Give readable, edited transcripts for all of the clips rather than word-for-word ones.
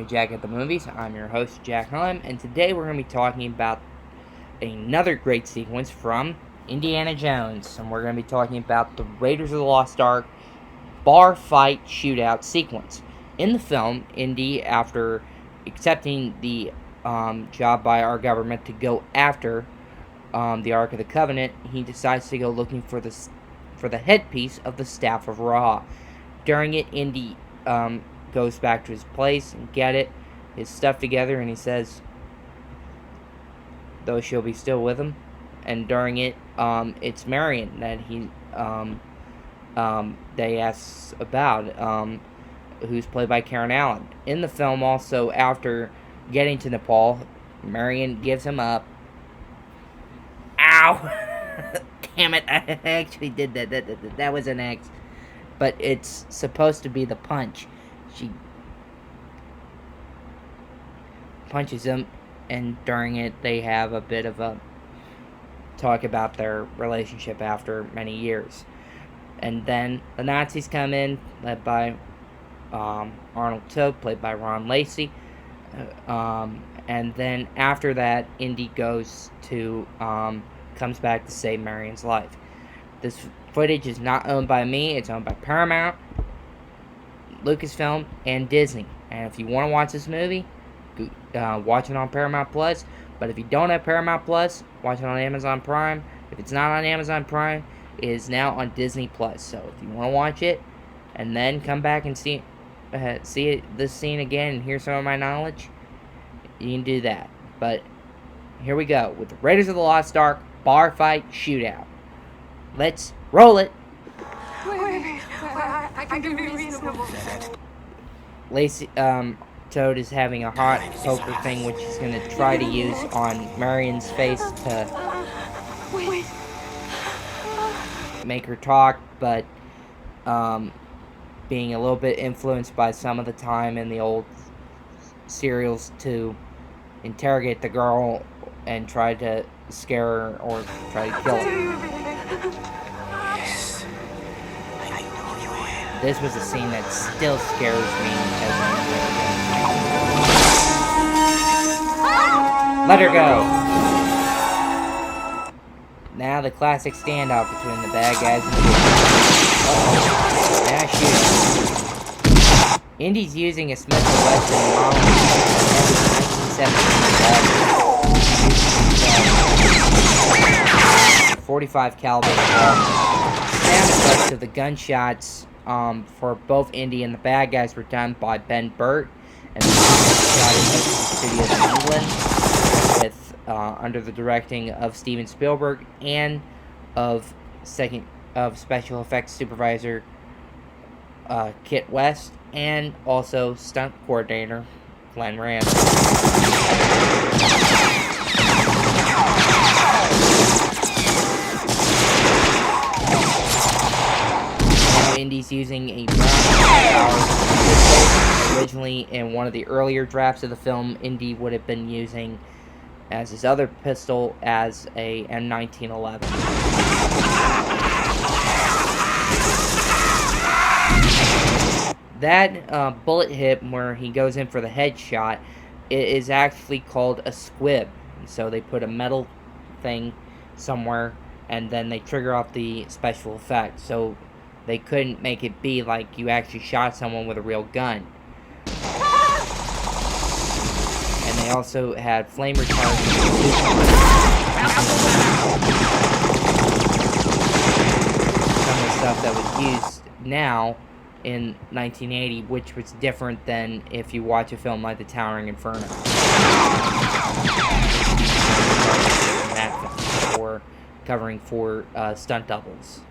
Jack at the Movies. I'm your host, Jack Heim, and today we're going to be talking about another great sequence from Indiana Jones, and we're going to be talking about the Raiders of the Lost Ark bar fight shootout sequence. In the film, Indy, after accepting the job by our government to go after the Ark of the Covenant, he decides to go looking for the headpiece of the Staff of Ra. During it, Indy goes back to his place and his stuff together, and he says, though she'll be still with him. And during it, it's Marion that they ask about, who's played by Karen Allen. In the film, also, after getting to Nepal, Marion gives him up. Ow! Damn it, I actually did that. That was an X. But it's supposed to be the punch. She punches him, and during it, they have a bit of a talk about their relationship after many years. And then the Nazis come in, led by Arnold Tope, played by Ron Lacey. And then after that, Indy comes back to save Marion's life. This footage is not owned by me. It's owned by Paramount, Lucasfilm, and Disney. And if you want to watch this movie, watch it on Paramount Plus. But if you don't have Paramount Plus, watch it on Amazon Prime. If it's not on Amazon Prime, it is now on Disney Plus. So if you want to watch it, and then come back and see this scene again and hear some of my knowledge, you can do that. But here we go with the Raiders of the Lost Ark bar fight shootout. Let's roll it. Wait, I can be reasonable. Lacey, Toad is having a hot poker thing, which he's going to try to use on Marion's face to make her talk, but being a little bit influenced by some of the time in the old serials to interrogate the girl and try to scare her or try to kill her. Yes, I know you will. This was a scene that still scares me as Let her go! Now the classic standoff between the bad guys and the good guys. Now shoot. Indy's using a Smith & Wesson model 1970 .45 caliber sound effects of the gunshots for both Indy and the bad guys were done by Ben Burt, and the shot in the studios in England with under the directing of Steven Spielberg and of special effects supervisor Kit West, and also stunt coordinator Glenn Rand. Indy's using a brown. Originally, in one of the earlier drafts of the film, Indy would have been using as his other pistol as a M1911. That bullet hit where he goes in for the headshot, it is actually called a squib. So they put a metal thing somewhere, and then they trigger off the special effect. So they couldn't make it be like you actually shot someone with a real gun. And they also had flame retardant. Some of the stuff that was used now in 1980, which was different than if you watch a film like The Towering Inferno. Or covering for stunt doubles.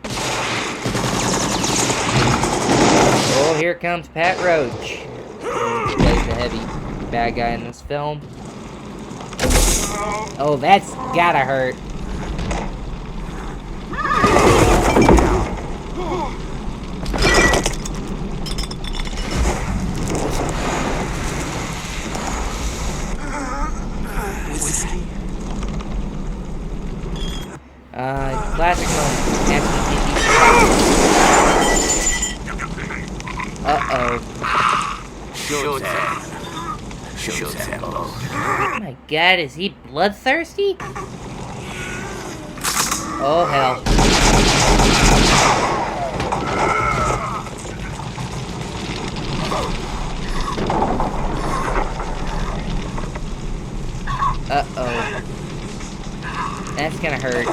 Oh, here comes Pat Roach, who plays the heavy bad guy in this film. Oh, that's gotta hurt. Classic film. Uh-oh. Showtime. showtime mode. Oh my god, is he bloodthirsty? Oh hell. Uh-oh. That's gonna hurt.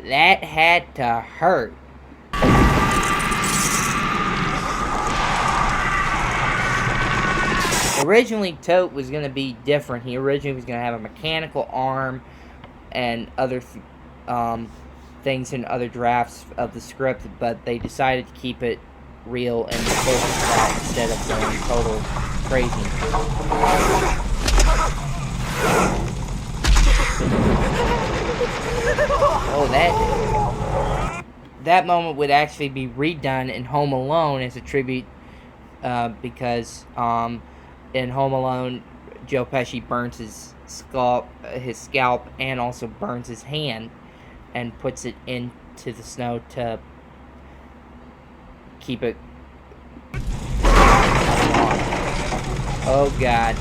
That had to hurt. Originally, Tote was going to be different. He originally was going to have a mechanical arm and other things in other drafts of the script, but they decided to keep it real and focus that instead of going total crazy. Oh, that moment would actually be redone in Home Alone as a tribute, because in Home Alone, Joe Pesci burns his scalp, and also burns his hand, and puts it into the snow to keep it. Oh God.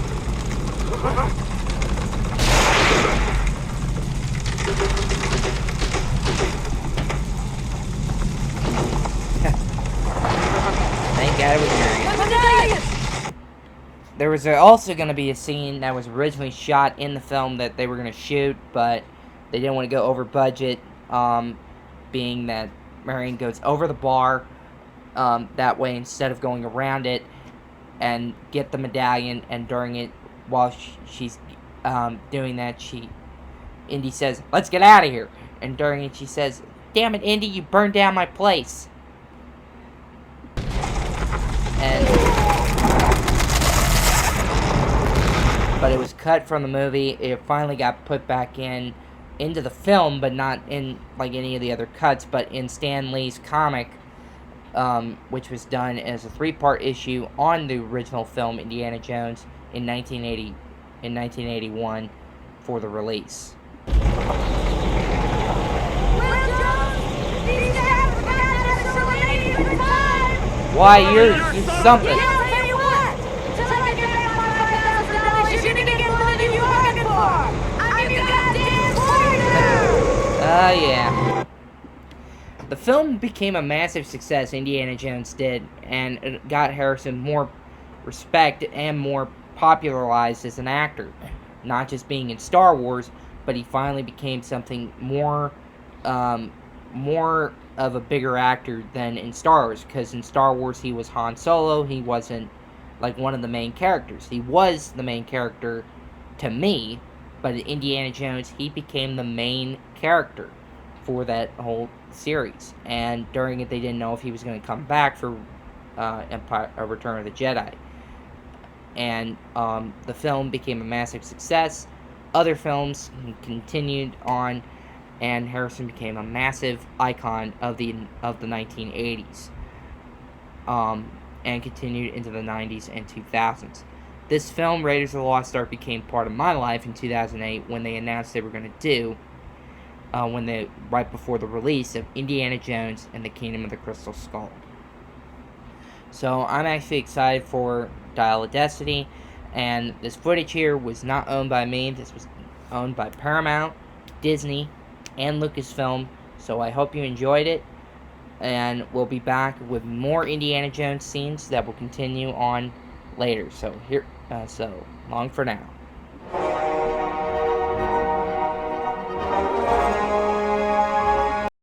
Thank God it was Marion. There was also going to be a scene that was originally shot in the film that they were going to shoot, but they didn't want to go over budget, being that Marion goes over the bar that way instead of going around it, and get the medallion, and during it, while she's doing that, Indy says, "Let's get out of here," and during it she says, "Damn it, Indy, you burned down my place." But it was cut from the movie. It finally got put back into the film, but not in like any of the other cuts, but in Stan Lee's comic, which was done as a 3-part issue on the original film Indiana Jones in 1981 for the release. Why, you're something. Yeah. The film became a massive success, Indiana Jones did, and it got Harrison more respect and more popularized as an actor. Not just being in Star Wars, but he finally became something more of a bigger actor than in Star Wars, because in Star Wars he was Han Solo. He wasn't like one of the main characters. He was the main character to me, but in Indiana Jones he became the main character for that whole series. And during it they didn't know if he was going to come back for Return of the Jedi. And the film became a massive success. Other films continued on, and Harrison became a massive icon of the 1980s, and continued into the 90s and 2000s. This film, Raiders of the Lost Ark, became part of my life in 2008 when they announced they were going to do, right before the release of Indiana Jones and the Kingdom of the Crystal Skull. So I'm actually excited for Dial of Destiny, and this footage here was not owned by me. This was owned by Paramount, Disney, and Lucasfilm. So I hope you enjoyed it, and we'll be back with more Indiana Jones scenes that will continue on later. So long for now.